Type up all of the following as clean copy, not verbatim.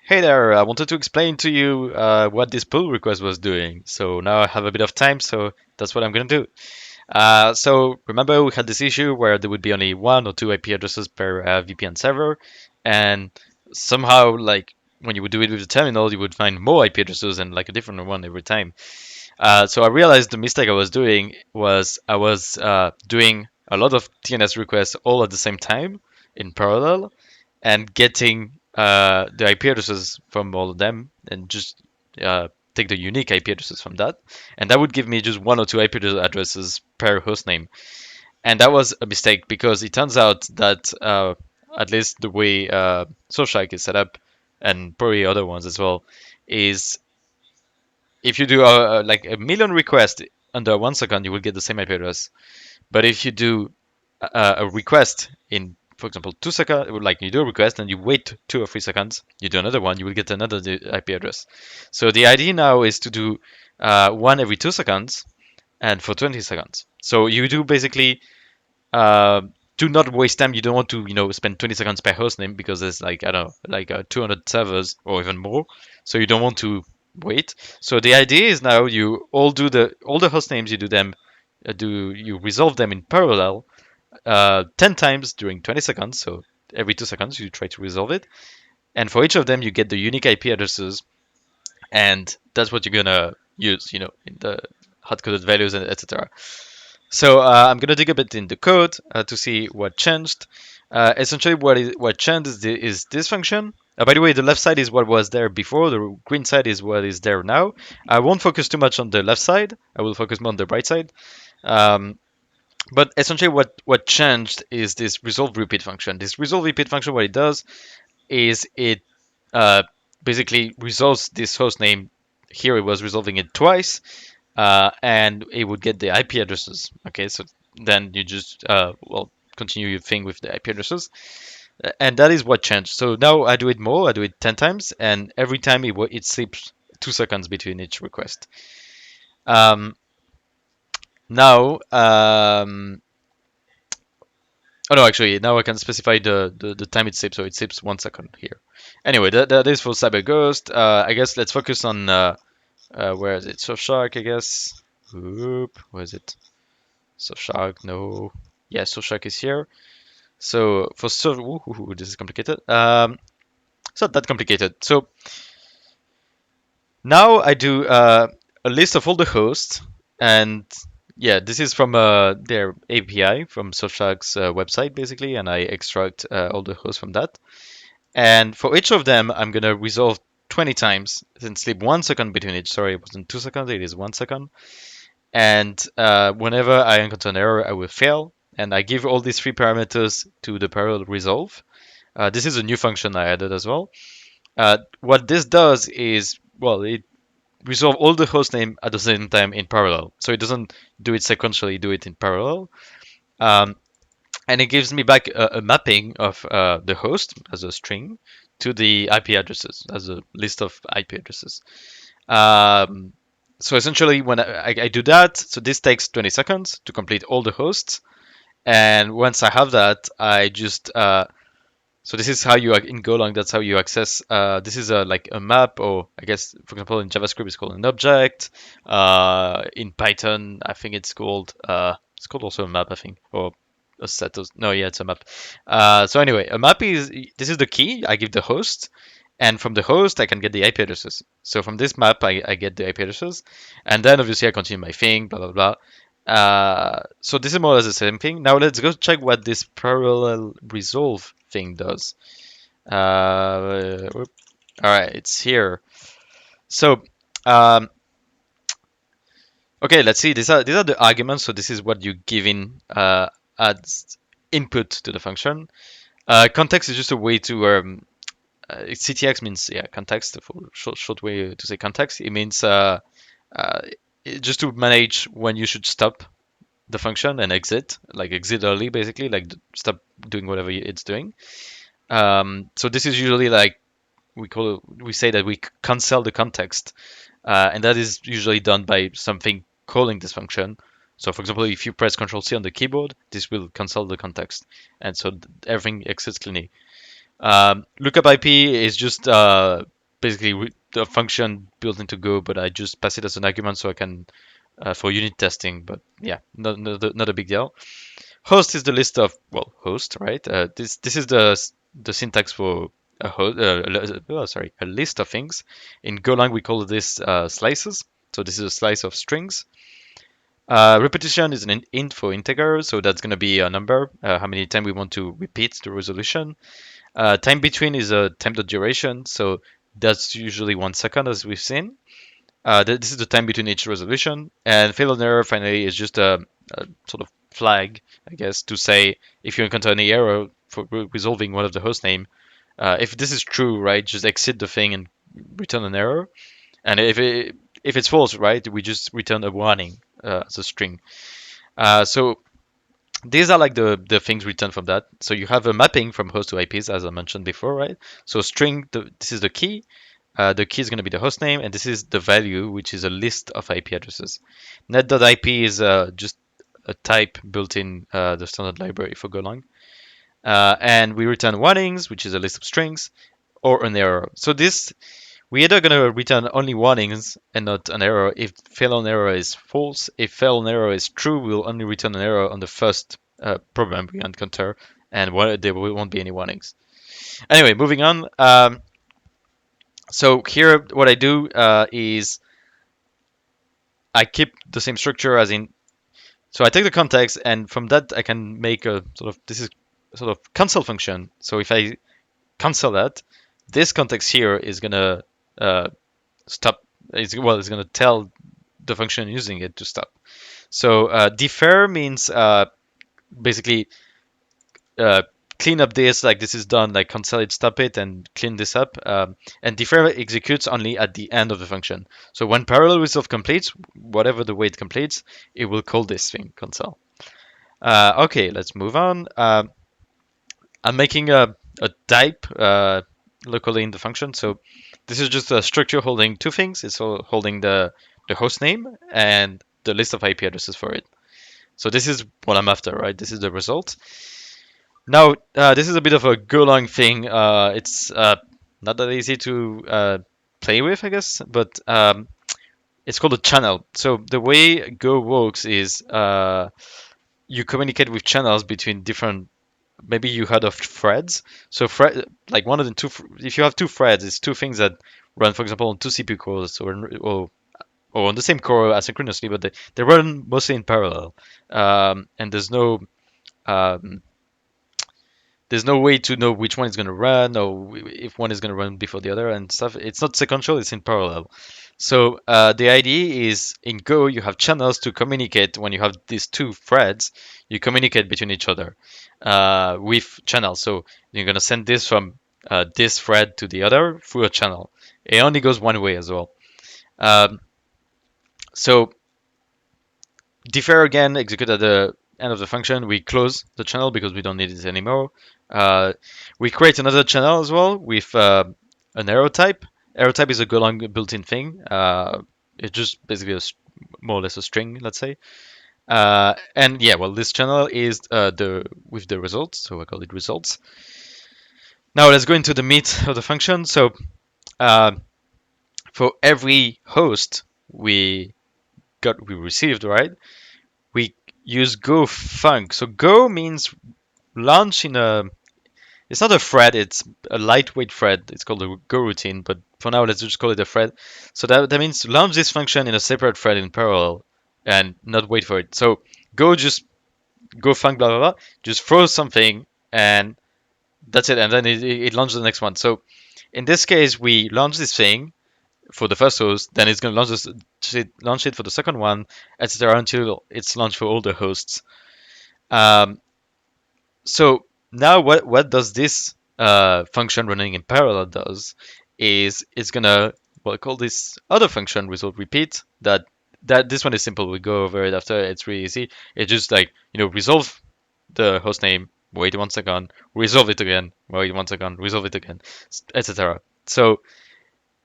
Hey there, I wanted to explain to you what this pull request was doing. So now I have a bit of time, so that's what I'm going to do. So remember we had this issue where there would be only one or two IP addresses per VPN server, and somehow like when you would do it with the terminal, you would find more IP addresses and like a different one every time. So I realized the mistake I was doing was I was doing a lot of TNS requests all at the same time in parallel, and getting the IP addresses from all of them and just take the unique IP addresses from that. And that would give me just one or two IP addresses per hostname. And that was a mistake because it turns out that at least the way Surfshark is set up, and probably other ones as well, is if you do like a million requests under 1 second, you will get the same IP address. But if you do a request in, for example, 2 seconds, like you do a request and you wait 2 or 3 seconds, you do another one, you will get another IP address. So the idea now is to do one every 2 seconds and for 20 seconds. So you do basically uh, do not waste time. You don't want to, spend 20 seconds per host name because there's like, I don't know, like 200 servers or even more. So you don't want to wait. So the idea is now you all the host names, you do them, you resolve them in parallel 10 times during 20 seconds. So every 2 seconds, you try to resolve it. And for each of them, you get the unique IP addresses. And that's what you're going to use, in the hard coded values, and etc. So I'm going to dig a bit in the code to see what changed. Essentially, what changed is this function. By the way, the left side is what was there before. The green side is what is there now. I won't focus too much on the left side. I will focus more on the right side. Um, but essentially, what changed is this resolve repeat function. This resolve repeat function, what it does is it uh, basically resolves this host name. Here, it was resolving it twice, and it would get the IP addresses. Okay, so then you just continue your thing with the IP addresses, and that is what changed. So now I do it more. I do it 10 times, and every time it sleeps 2 seconds between each request. Um, now Oh no, actually, now I can specify the time it sleeps, so it sleeps 1 second here. Anyway, that is for Cyber Ghost. I guess let's focus on where is it? Surfshark, I guess. Oop, where is it? Surfshark, no. Yeah, Surfshark is here. So for Surf, ooh, this is complicated. It's not that complicated. So now I do a list of all the hosts, and yeah, this is from their API from Surfshark's website basically, and I extract all the hosts from that. And for each of them, I'm gonna resolve 20 times and sleep 1 second between each. Sorry, it wasn't 2 seconds, it is 1 second. And whenever I encounter an error, I will fail. And I give all these three parameters to the parallel resolve. This is a new function I added as well. What this does is, well, it resolve all the host name at the same time in parallel. So it doesn't do it sequentially, do it in parallel. Um, and it gives me back a mapping of the host as a string to the IP addresses as a list of IP addresses. Um, so essentially, when I do that, so this takes 20 seconds to complete all the hosts. And once I have that, I just so this is how you in Golang. That's how you access. This is like a map, or I guess, for example, in JavaScript it's called an object. In Python, I think it's called also a map, I think, or a set of. No, yeah, it's a map. So anyway, a map is this is the key. I give the host, and from the host I can get the IP addresses. So from this map I get the IP addresses, and then obviously I continue my thing, blah blah blah. So this is more or less the same thing. Now let's go check what this parallel resolve thing does. All right, it's here. So, um, okay, let's see. These are the arguments. So this is what you give in as input to the function. Context is just a way to CTX means, yeah, context. For short way to say context, it means uh, just to manage when you should stop the function and exit, like exit early, basically, like stop doing whatever it's doing. So this is usually like we say that we cancel the context, and that is usually done by something calling this function. So, for example, if you press Control C on the keyboard, this will cancel the context, and so everything exits cleanly. Lookup IP is just basically the function built into Go, but I just pass it as an argument so I can for unit testing. But yeah, not a big deal. Host is the list of host, right? This is the syntax for a host. Sorry, a list of things. In Golang, we call this slices. So this is a slice of strings. Repetition is an int for integer, so that's going to be a number, how many times we want to repeat the resolution. Time between is a time.duration, so that's usually 1 second, as we've seen. This is the time between each resolution. And fail and error, finally, is just a sort of flag, I guess, to say if you encounter any error for resolving one of the host name. If this is true, right, just exit the thing and return an error. And if it's false, right, we just return a warning as a string. So these are like the things returned from that. So you have a mapping from host to IPs, as I mentioned before, right? So string, this is the key. The key is going to be the host name, and this is the value, which is a list of IP addresses. Net.ip is just a type built in the standard library for Golang. And we return warnings, which is a list of strings, or an error. So this we're either going to return only warnings and not an error if fail on error is false. If fail on error is true, we'll only return an error on the first problem we encounter, and there won't be any warnings. Anyway, moving on. So here, what I do is I keep the same structure as in. So I take the context, and from that I can make a sort of this is sort of cancel function. So if I cancel that, this context here is gonna stop. It's gonna tell the function using it to stop. So defer means basically uh, clean up this, like this is done, like cancel it, stop it, and clean this up. And defer executes only at the end of the function. So when parallel resolve completes, whatever the way it completes, it will call this thing cancel. Okay, let's move on. I'm making a type locally in the function. So this is just a structure holding two things. It's holding the host name and the list of IP addresses for it. So this is what I'm after, right? This is the result. Now, this is a bit of a Golang thing. It's not that easy to play with, I guess, but it's called a channel. So the way Go works is you communicate with channels between different. Maybe you heard of threads. So like one of the two. If you have two threads, it's two things that run, for example, on two CPU cores or on the same core asynchronously, but they run mostly in parallel. And um, there's no way to know which one is going to run or if one is going to run before the other and stuff. It's not sequential, it's in parallel. So the idea is in Go, you have channels to communicate. When you have these two threads, you communicate between each other with channels. So you're going to send this from this thread to the other through a channel. It only goes one way as well. Um, so defer again, execute at the end of the function. We close the channel because we don't need it anymore. We create another channel as well with an arrow type. Arrow type is a Golang built-in thing. It's just basically more or less a string, let's say. And yeah, well, this channel is with the results, so I call it results. Now let's go into the meat of the function. So uh, for every host we received, right? We use go func. So go means launch in a. It's not a thread. It's a lightweight thread. It's called a go routine. But for now, let's just call it a thread. So that means launch this function in a separate thread in parallel, and not wait for it. So go func blah blah blah. Just throw something and that's it. And then it launches the next one. So in this case, we launch this thing for the first host, then it's going to launch it for the second one, etc. until it's launched for all the hosts. Um, so now what does this function running in parallel does is it's going to call this other function result repeat that this one is simple. We go over it after. It's really easy. It's just like resolve the host name, wait 1 second, resolve it again, wait 1 second, resolve it again, etc. So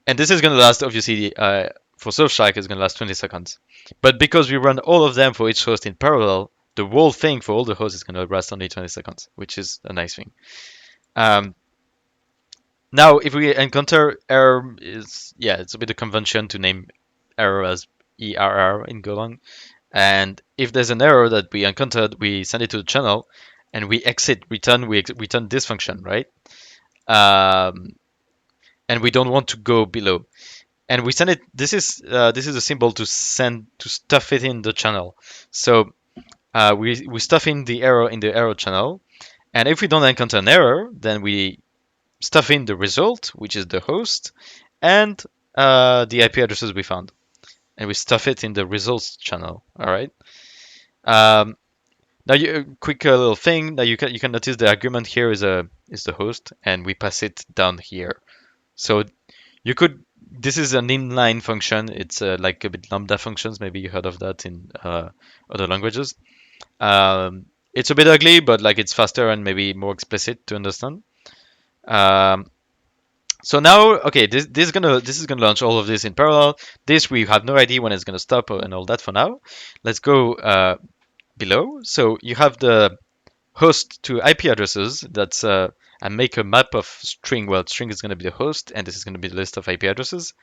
and this is going to last, obviously, for Surfshark, it's going to last 20 seconds. But because we run all of them for each host in parallel, the whole thing for all the hosts is going to last only 20 seconds, which is a nice thing. Um, Now, if we encounter error, is yeah, it's a bit of convention to name error as err in Golang. And if there's an error that we encountered, we send it to the channel, and we exit return. Return this function, right? Um, and we don't want to go below. And we send it. This is a symbol to send to stuff it in the channel. So we stuff in the error in the error channel. And if we don't encounter an error, then we stuff in the result, which is the host, and the IP addresses we found, and we stuff it in the results channel. All right. Um, Now, quick little thing. Now you can notice the argument here is the host, and we pass it down here. So you could. This is an inline function. It's like a bit lambda functions. Maybe you heard of that in other languages. It's a bit ugly, but like it's faster and maybe more explicit to understand. Um, so now, okay, this is gonna launch all of this in parallel. This we have no idea when it's gonna stop and all that for now. Let's go below. So you have the host to IP addresses. That's I make a map of string. Well, string is going to be the host, and this is going to be the list of IP addresses.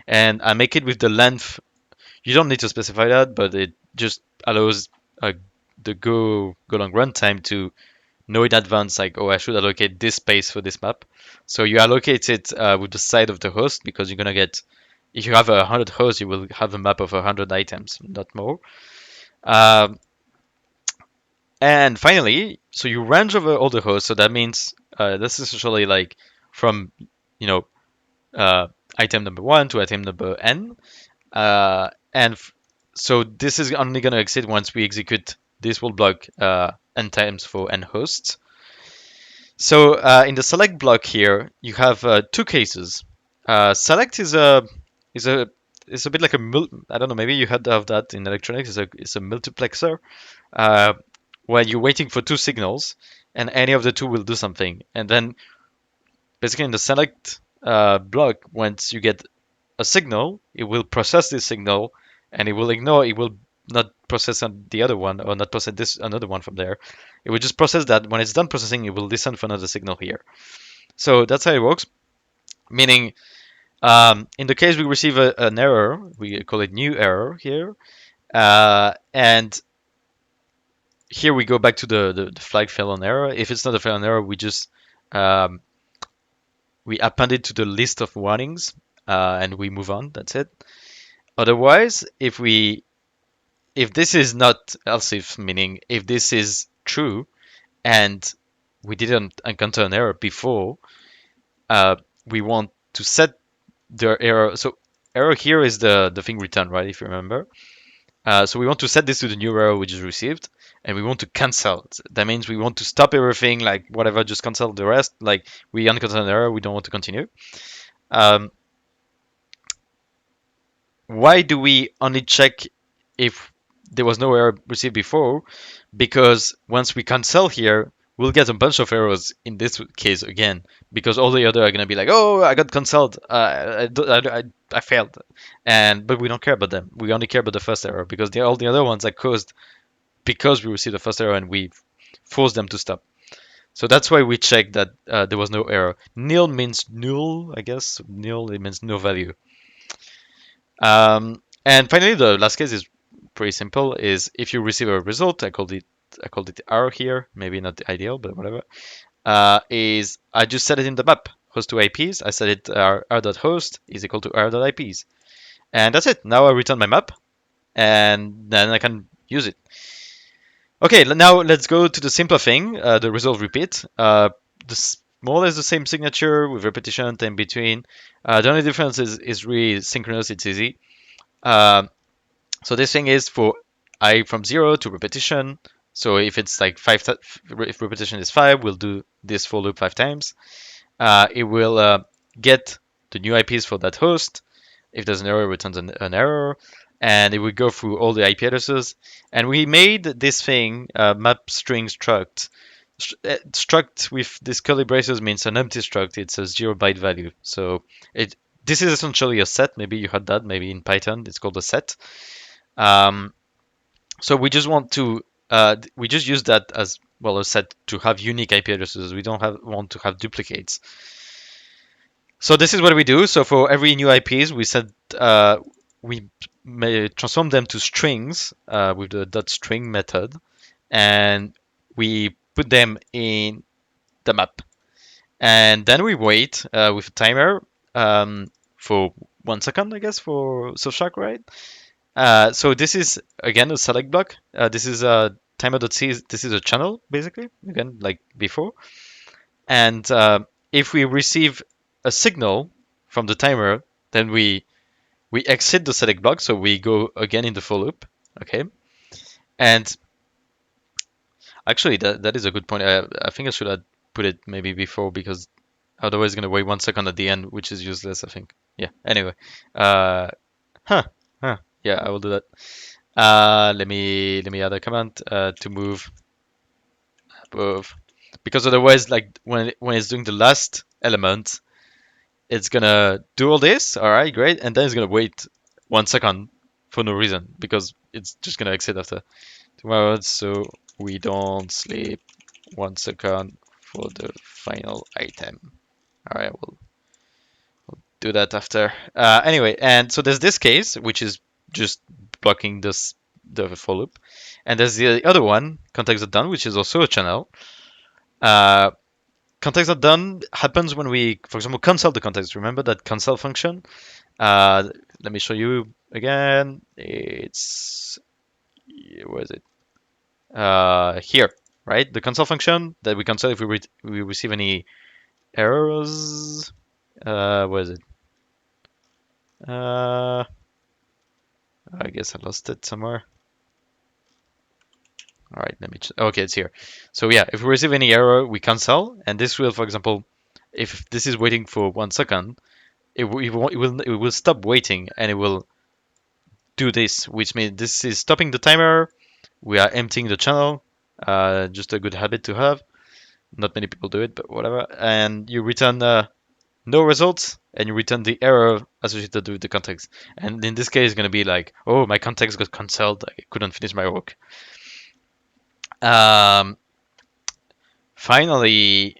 And I make it with the length. You don't need to specify that, but it just allows the Golang runtime to know in advance, like, oh, I should allocate this space for this map. So you allocate it with the side of the host because you're gonna get. If you have 100 hosts, you will have a map of 100 items, not more. Um, And finally, so you range over all the hosts. So that means this is essentially like from, you know, uh, item number one to item number n. And so this is only going to exit once we execute this will block n times for n hosts. So in the select block here, you have two cases. Select is a is a bit like a I don't know, maybe you heard of that in electronics. It's a multiplexer uh, where you're waiting for two signals, and any of the two will do something. And then basically in the select block, once you get a signal, it will process this signal, and it will ignore. It will not process on the other one, or not process this another one from there. It will just process that. When it's done processing, it will listen for another signal here. So that's how it works. Meaning, in the case we receive an error, we call it new error here, and here we go back to the flag fail on error. If it's not a fail on error, we just um, we append it to the list of warnings and we move on. That's it. Otherwise, if this is not else if, meaning if this is true and we didn't encounter an error before, uh, we want to set the error. So error here is the thing returned, right? If you remember. So we want to set this to the new error which is received, and we want to cancel it. That means we want to stop everything, like whatever, just cancel the rest. Like we encounter an error, we don't want to continue. Um, why do we only check if there was no error received before? Because once we cancel here, we'll get a bunch of errors in this case again, because all the other are gonna be like, oh, I got cancelled, I failed, and but we don't care about them. We only care about the first error because all the other ones are caused because we received the first error and we forced them to stop. So that's why we check that there was no error. Nil means null, I guess. Nil, it means no value. And finally, the last case is pretty simple. Is if you receive a result, I called it R here. Maybe not ideal, but whatever. Is I just set it in the map. Host to IPs. I set it r.host is equal to r.ips, and that's it. Now I return my map, and then I can use it. Okay, now let's go to the simpler thing, the resolve repeat. More or less the same signature with repetition time between. The only difference is really synchronous. It's easy. Um, so this thing is for I from 0 to repetition. So if it's like if repetition is 5, we'll do this for loop 5 times. It will get the new IPs for that host. If there's an error, it returns an error. And it will go through all the IP addresses. And we made this thing, map string struct. Struct with this curly braces means an empty struct. It's a 0 byte value. So this is essentially a set. Maybe you heard that. Maybe in Python it's called a set. Um, so we just want to we just use that as well a set to have unique IP addresses. We don't want to have duplicates. So this is what we do. So for every new IPs, we may transform them to strings with the dot string method, and we put them in the map. And then we wait with a timer for 1 second, I guess, for Surfshark, right? So this is again a select block. This is a timer.c. This is a channel basically, again like before. And if we receive a signal from the timer, then we exit the select block, so we go again in the for loop. Okay. And actually, that is a good point. I think I should have put it maybe before because otherwise, it's gonna wait 1 second at the end, which is useless, I think. Yeah. Anyway. Uh. Huh. Huh. Yeah, I will do that. Let me add a command to move above, because otherwise, like when it's doing the last element, it's gonna do all this. All right, great, and then it's gonna wait 1 second for no reason because it's just gonna exit after 2 hours. So we don't sleep 1 second for the final item. All right, we'll do that after. Anyway, and so there's this case, which is just blocking the for loop, and there's the other one, context.done, which is also a channel. Uh, Context.done happens when we, for example, cancel the context. Remember that cancel function? Let me show you again. It's where is it? Here, right? The cancel function that we cancel if we receive any errors. Where is it? Uh, I guess I lost it somewhere. All right, let me. Okay, it's here. So yeah, if we receive any error, we cancel, and this will, for example, if this is waiting for 1 second, it will stop waiting and it will do this, which means this is stopping the timer. We are emptying the channel. Just a good habit to have. Not many people do it, but whatever. And you return no results, and you return the error associated with the context. And in this case, it's going to be like, oh, my context got cancelled. I couldn't finish my work. Um, finally.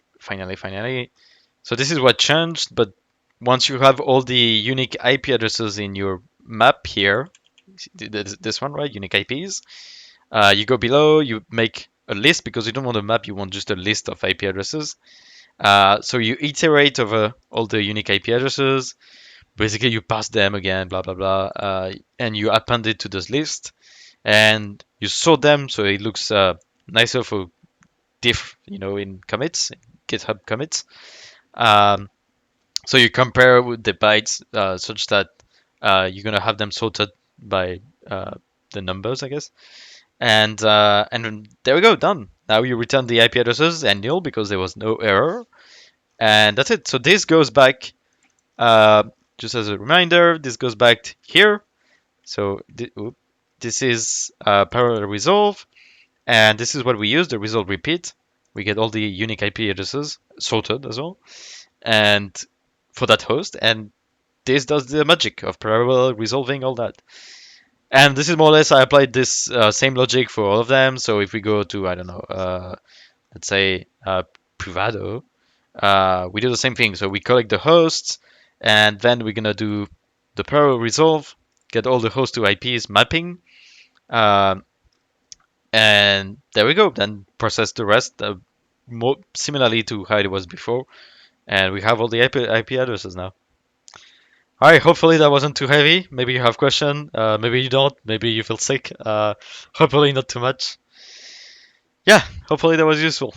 So this is what changed, but once you have all the unique IP addresses in your map here, this one, right? Unique IPs. You go below, you make a list because you don't want a map, you want just a list of IP addresses. So you iterate over all the unique IP addresses. Basically, you pass them again, blah blah blah, and you append it to this list, and you sort them so it looks nicer for in commits, GitHub commits. Um, so you compare with the bytes such that you're gonna have them sorted by the numbers, I guess. And there we go, done. Now you return the IP addresses and nil because there was no error, and that's it. So this goes back, uh, just as a reminder, this goes back here. So this is parallel resolve, and this is what we use, the resolve repeat. We get all the unique IP addresses sorted as well, and for that host, and this does the magic of parallel resolving all that. And this is more or less, I applied this same logic for all of them. So if we go to, I don't know, let's say Privado, we do the same thing. So we collect the hosts, and then we're gonna do the parallel resolve, get all the host to IPs mapping, um, and there we go. Then process the rest more similarly to how it was before, and we have all the IP addresses now. All right, hopefully that wasn't too heavy. Maybe you have a question. Maybe you don't. Maybe you feel sick. Hopefully not too much. Yeah, hopefully that was useful.